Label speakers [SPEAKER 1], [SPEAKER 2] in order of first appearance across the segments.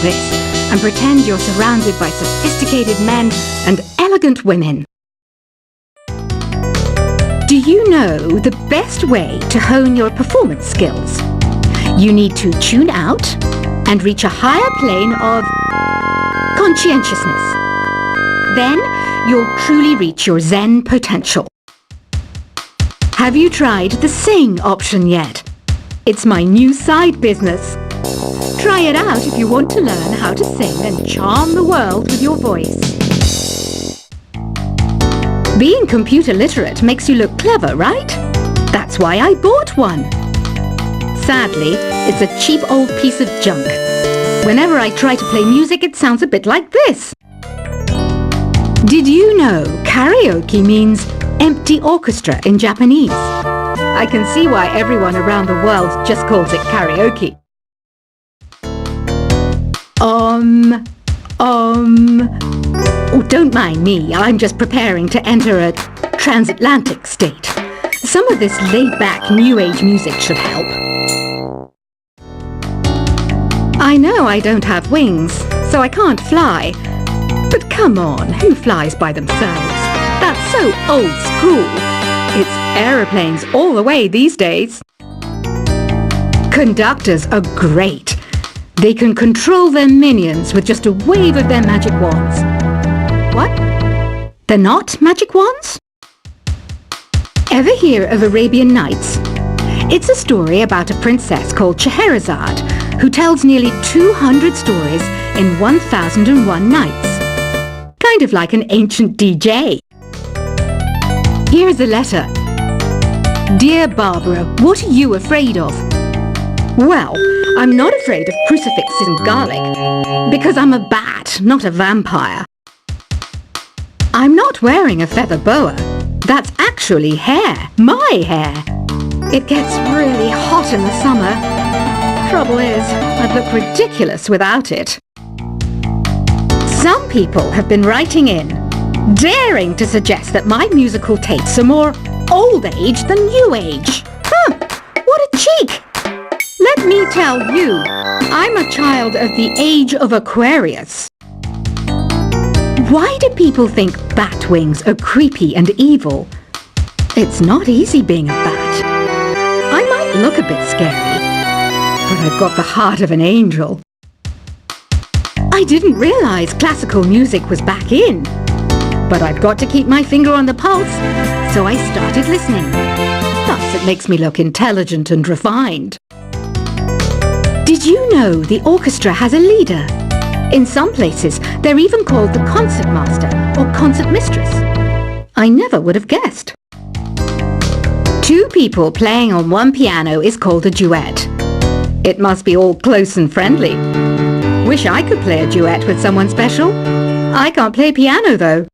[SPEAKER 1] this and pretend you're surrounded by sophisticated men and elegant women. Do you know the best way to hone your performance skills? You need to tune out and reach a higher plane of conscientiousness. Then you'll truly reach your Zen potential. Have you tried the Sing option yet? It's my new side business. Try it out if you want to learn how to sing and charm the world with your voice. Being computer literate makes you look clever, right? That's why I bought one. Sadly, it's a cheap old piece of junk. Whenever I try to play music, it sounds a bit like this. Did you know karaoke means empty orchestra in Japanese? I can see why everyone around the world just calls it karaoke. Oh, don't mind me. I'm just preparing to enter a transatlantic state. Some of this laid-back New Age music should help. I know I don't have wings, so I can't fly. But come on, who flies by themselves? That's so old school. It's aeroplanes all the way these days. Conductors are great. They can control their minions with just a wave of their magic wands. What? They're not magic wands? Ever hear of Arabian Nights? It's a story about a princess called Scheherazade who tells nearly 200 stories in 1001 nights. Kind of like an ancient DJ. Here's a letter. Dear Barbara, what are you afraid of? Well, I'm not afraid of crucifixes and garlic, because I'm a bat, not a vampire. I'm not wearing a feather boa. That's actually hair, my hair. It gets really hot in the summer. Trouble is, I'd look ridiculous without it. Some people have been writing in, daring to suggest that my musical tastes are more old age than new age. Huh, what a cheek! Let me tell you, I'm a child of the age of Aquarius. Why do people think bat wings are creepy and evil? It's not easy being a bat. I might look a bit scary, but I've got the heart of an angel. I didn't realize classical music was back in, but I've got to keep my finger on the pulse, so I started listening. Thus, it makes me look intelligent and refined. Did you know the orchestra has a leader? In some places, they're even called the concertmaster or concertmistress. I never would have guessed. Two people playing on one piano is called a duet. It must be all close and friendly. Wish I could play a duet with someone special. I can't play piano though.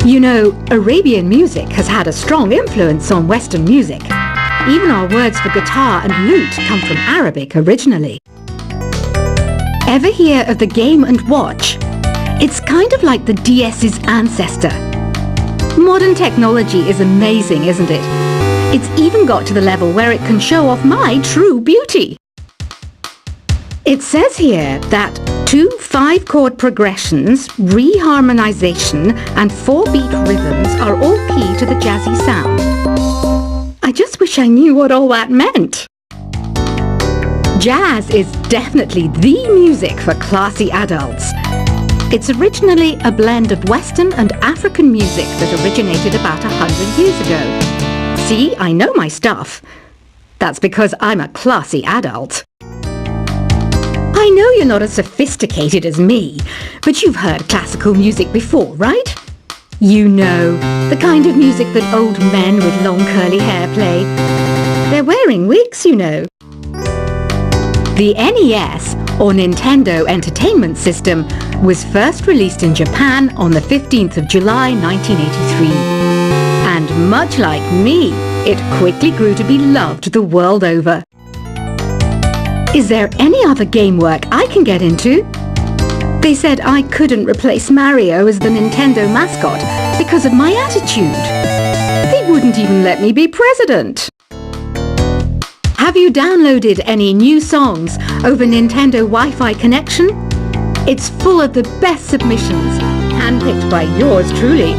[SPEAKER 1] You know, Arabian music has had a strong influence on Western music. Even our words for guitar and lute come from Arabic originally. Ever hear of the Game & Watch? It's kind of like the DS's ancestor. Modern technology is amazing, isn't it? It's even got to the level where it can show off my true beauty. It says here that 2 5-chord progressions, reharmonization, and 4-beat rhythms are all key to the jazzy sound. I just wish I knew what all that meant. Jazz is definitely the music for classy adults. It's originally a blend of Western and African music that originated about 100 years ago. See, I know my stuff. That's because I'm a classy adult. I know you're not as sophisticated as me, but you've heard classical music before, right? You know, the kind of music that old men with long curly hair play. They're wearing wigs, you know. The NES, or Nintendo Entertainment System, was first released in Japan on the 15th of July 1983. And much like me, it quickly grew to be loved the world over. Is there any other game work I can get into? They said I couldn't replace Mario as the Nintendo mascot because of my attitude. They wouldn't even let me be president. Have you downloaded any new songs over Nintendo Wi-Fi connection? It's full of the best submissions, handpicked by yours truly.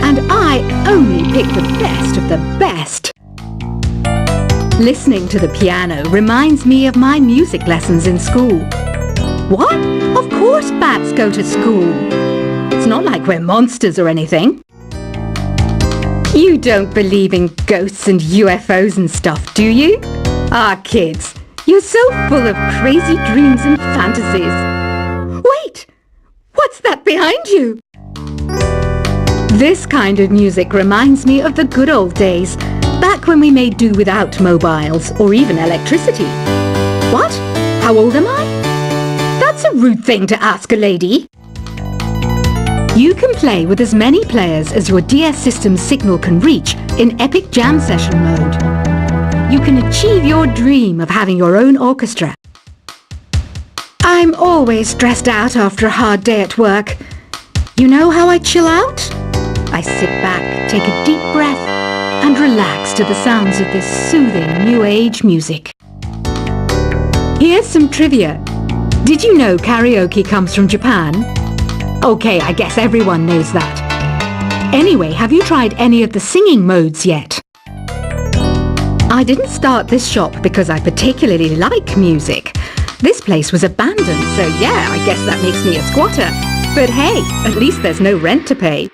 [SPEAKER 1] And I only pick the best of the best. Listening to the piano reminds me of my music lessons in school. What? Of course bats go to school. It's not like we're monsters or anything. You don't believe in ghosts and UFOs and stuff, do you? Ah, kids, you're so full of crazy dreams and fantasies. Wait! What's that behind you? This kind of music reminds me of the good old days, back when we made do without mobiles or even electricity. What? How old am I? That's a rude thing to ask a lady. You can play with as many players as your DS system's signal can reach in Epic Jam Session mode. You can achieve your dream of having your own orchestra. I'm always stressed out after a hard day at work. You know how I chill out? I sit back, take a deep breath, and relax to the sounds of this soothing new age music. Here's some trivia. Did you know karaoke comes from Japan? Okay, I guess everyone knows that. Anyway, have you tried any of the singing modes yet? I didn't start this shop because I particularly like music. This place was abandoned, so yeah, I guess that makes me a squatter. But hey, at least there's no rent to pay.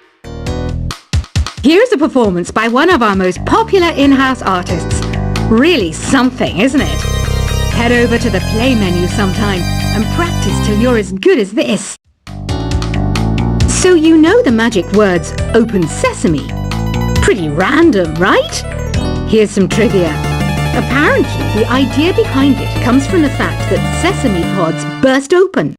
[SPEAKER 1] Here's a performance by one of our most popular in-house artists. Really something, isn't it? Head over to the play menu sometime and practice till you're as good as this. So you know the magic words "Open Sesame"? Pretty random, right? Here's some trivia. Apparently, the idea behind it comes from the fact that sesame pods burst open.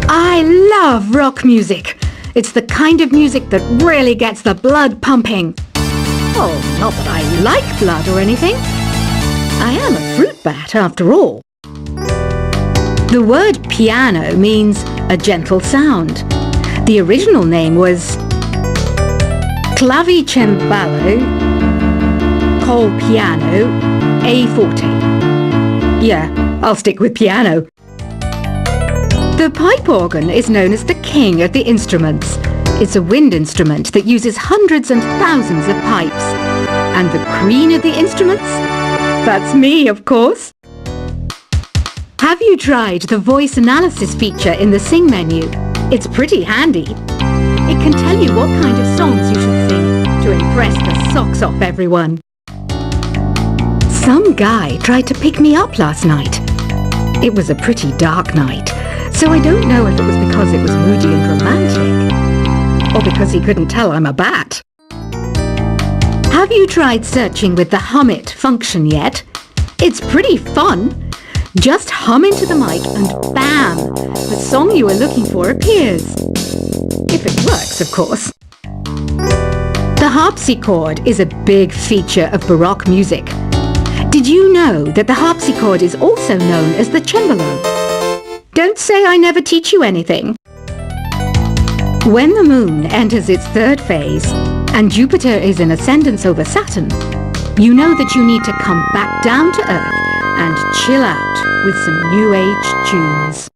[SPEAKER 1] I love rock music. It's the kind of music that really gets the blood pumping. Oh, not that I like blood or anything. I am a fruit bat after all. The word piano means a gentle sound. The original name was clavicembalo col piano a forte. Yeah, I'll stick with piano. The pipe organ is known as the king of the instruments. It's a wind instrument that uses hundreds and thousands of pipes. And the queen of the instruments? That's me, of course. Have you tried the voice analysis feature in the Sing menu? It's pretty handy. It can tell you what kind of songs you should sing to impress the socks off everyone. Some guy tried to pick me up last night. It was a pretty dark night, so I don't know if it was because it was moody and romantic, or because he couldn't tell I'm a bat. Have you tried searching with the hum it function yet? It's pretty fun. Just hum into the mic and bam! The song you were looking for appears. If it works, of course. The harpsichord is a big feature of Baroque music. Did you know that the harpsichord is also known as the cembalo? Don't say I never teach you anything. When the moon enters its third phase and Jupiter is in ascendance over Saturn, you know that you need to come back down to Earth and chill out with some new age tunes.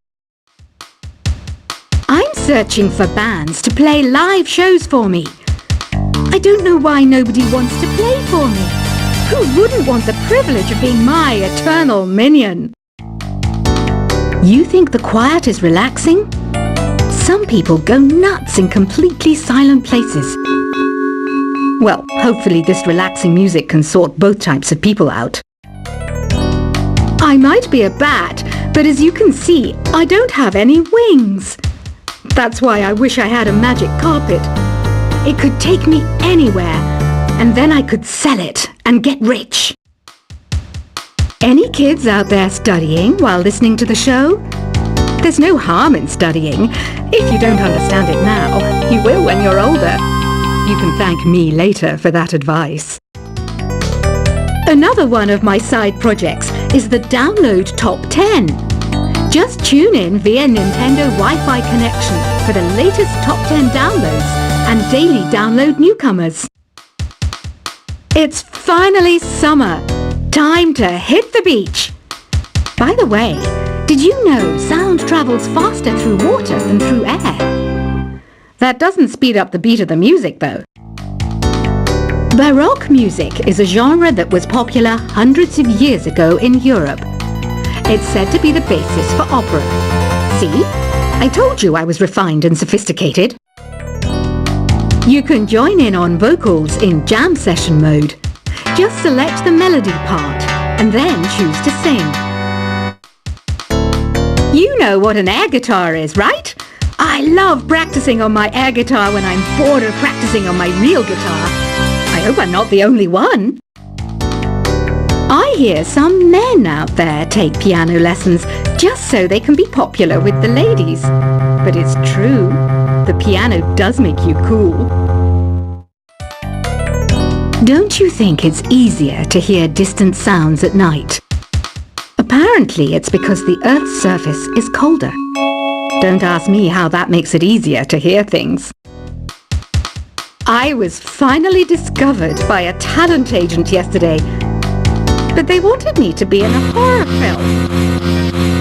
[SPEAKER 1] I'm searching for bands to play live shows for me. I don't know why nobody wants to play for me. Who wouldn't want the privilege of being my eternal minion? You think the quiet is relaxing? Some people go nuts in completely silent places. Well, hopefully this relaxing music can sort both types of people out. I might be a bat, but as you can see, I don't have any wings. That's why I wish I had a magic carpet. It could take me anywhere, and then I could sell it and get rich. Any kids out there studying while listening to the show? There's no harm in studying. If you don't understand it now, you will when you're older. You can thank me later for that advice. Another one of my side projects is the Download Top 10. Just tune in via Nintendo Wi-Fi connection for the latest Top 10 downloads and daily download newcomers. It's finally summer. time to hit the beach. By the way, did you know sound travels faster through water than through air? That doesn't speed up the beat of the music, though. Baroque music is a genre that was popular hundreds of years ago in Europe. It's said to be the basis for opera. See? I told you I was refined and sophisticated. You can join in on vocals in jam session mode. Just select the melody part and then choose to sing. You know what an air guitar is, right? I love practicing on my air guitar when I'm bored of practicing on my real guitar. I hope I'm not the only one. I hear some men out there take piano lessons just so they can be popular with the ladies. But it's true, the piano does make you cool. Don't you think it's easier to hear distant sounds at night? Apparently it's because the Earth's surface is colder. Don't ask me how that makes it easier to hear things. I was finally discovered by a talent agent yesterday, but they wanted me to be in a horror film.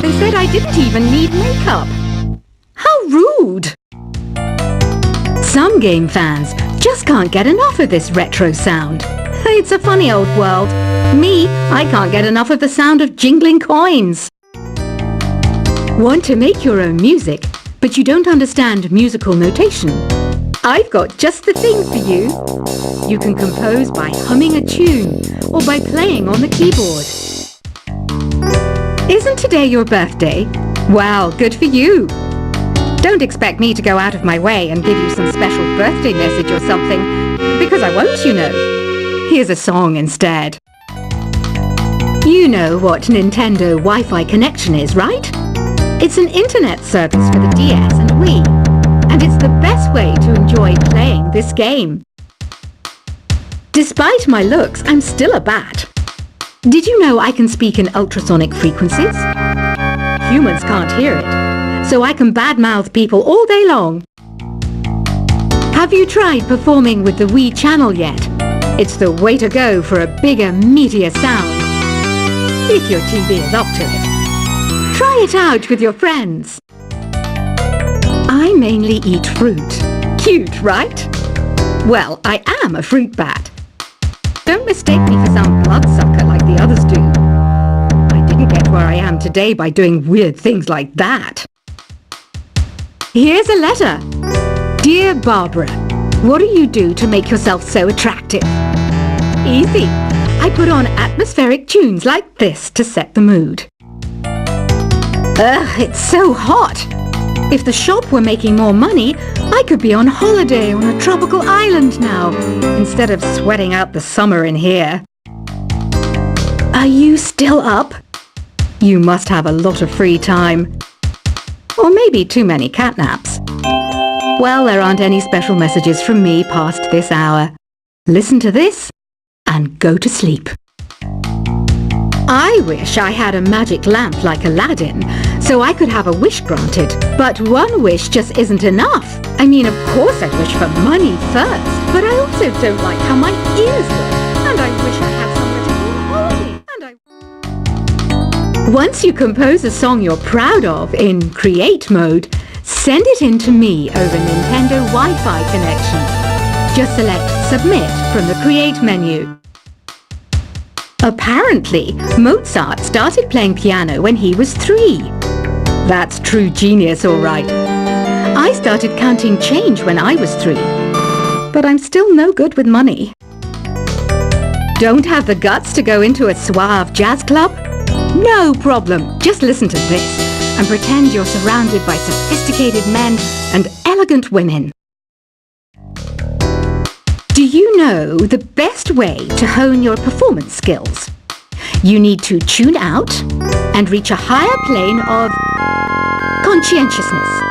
[SPEAKER 1] They said I didn't even need makeup. How rude! Some game fans just can't get enough of this retro sound. It's a funny old world. Me, I can't get enough of the sound of jingling coins. Want to make your own music, but you don't understand musical notation? I've got just the thing for you. You can compose by humming a tune or by playing on the keyboard. Isn't today your birthday? Well, good for you. Don't expect me to go out of my way and give you some special birthday message or something, because I won't, you know. Here's a song instead. You know what Nintendo Wi-Fi connection is, right? It's an internet service for the DS and Wii, and it's the best way to enjoy playing this game. Despite my looks, I'm still a bat. Did you know I can speak in ultrasonic frequencies? Humans can't hear it, so I can badmouth people all day long. Have you tried performing with the Wii channel yet? It's the way to go for a bigger, meatier sound. If your TV is up to it. Try it out with your friends. I mainly eat fruit. Cute, right? Well, I am a fruit bat. Don't mistake me for some bloodsucker like the others do. I didn't get where I am today by doing weird things like that. Here's a letter. Dear Barbara, what do you do to make yourself so attractive? Easy. I put on atmospheric tunes like this to set the mood. Ugh, it's so hot. If the shop were making more money, I could be on holiday on a tropical island now, instead of sweating out the summer in here. Are you still up? You must have a lot of free time. Or maybe too many catnaps. Well, there aren't any special messages from me past this hour. Listen to this and go to sleep. I wish I had a magic lamp like Aladdin, so I could have a wish granted. But one wish just isn't enough. I mean, of course I'd wish for money first, but I also don't like how my ears look, and I wish I had somewhere to go on holiday, Once you compose a song you're proud of in Create mode, send it in to me over Nintendo Wi-Fi connection. Just select Submit from the Create menu. Apparently, Mozart started playing piano when he was 3. That's true genius, all right. I started counting change when I was 3. But I'm still no good with money. Don't have the guts to go into a suave jazz club? No problem. Just listen to this and pretend you're surrounded by sophisticated men and elegant women. Do you know the best way to hone your performance skills? You need to tune out and reach a higher plane of conscientiousness.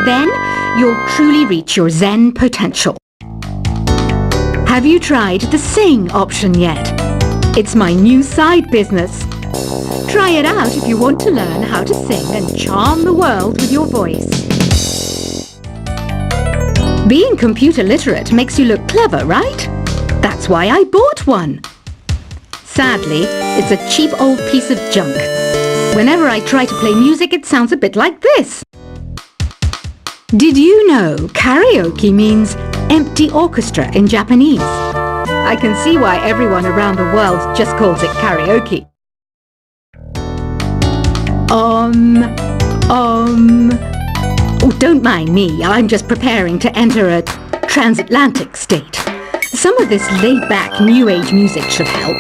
[SPEAKER 1] Then you'll truly reach your Zen potential. Have you tried the Sing option yet? It's my new side business. Try it out if you want to learn how to sing and charm the world with your voice. Being computer literate makes you look clever, right? That's why I bought one. Sadly, it's a cheap old piece of junk. Whenever I try to play music, it sounds a bit like this. Did you know karaoke means empty orchestra in Japanese? I can see why everyone around the world just calls it karaoke. Oh, don't mind me. I'm just preparing to enter a transatlantic state. Some of this laid-back New Age music should help.